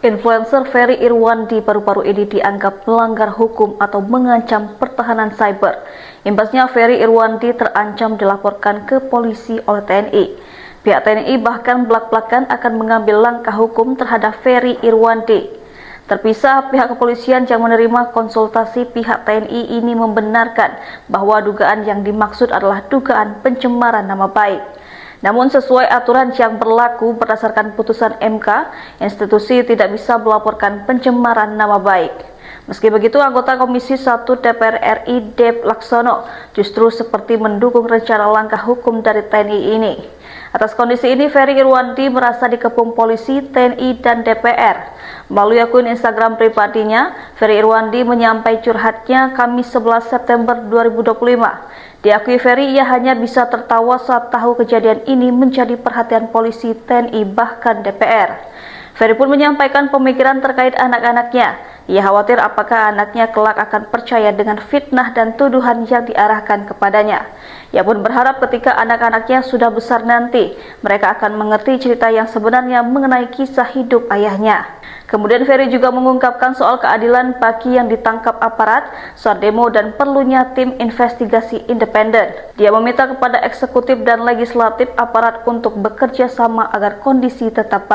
Influencer Ferry Irwandi baru-baru ini dianggap melanggar hukum atau mengancam pertahanan cyber. Imbasnya Ferry Irwandi terancam dilaporkan ke polisi oleh TNI. Pihak TNI bahkan belak-belakan akan mengambil langkah hukum terhadap Ferry Irwandi. Terpisah, pihak kepolisian yang menerima konsultasi pihak TNI ini membenarkan bahwa dugaan yang dimaksud adalah dugaan pencemaran nama baik. Namun sesuai aturan yang berlaku berdasarkan putusan MK, institusi tidak bisa melaporkan pencemaran nama baik. Meski begitu, anggota Komisi 1 DPR RI Dev Laksono justru seperti mendukung rencana langkah hukum dari TNI ini. Atas kondisi ini, Ferry Irwandi merasa dikepung polisi, TNI, dan DPR. Melalui akun Instagram pribadinya, Ferry Irwandi menyampaikan curhatnya Kamis 11 September 2025. Diakui Ferry, ia hanya bisa tertawa saat tahu kejadian ini menjadi perhatian polisi, TNI, bahkan DPR. Ferry pun menyampaikan pemikiran terkait anak-anaknya. Ia khawatir apakah anaknya kelak akan percaya dengan fitnah dan tuduhan yang diarahkan kepadanya. Ia pun berharap ketika anak-anaknya sudah besar nanti, mereka akan mengerti cerita yang sebenarnya mengenai kisah hidup ayahnya. Kemudian Ferry juga mengungkapkan soal keadilan bagi yang ditangkap aparat saat demo dan perlunya tim investigasi independen. Dia meminta kepada eksekutif dan legislatif aparat untuk bekerja sama agar kondisi tetap baik.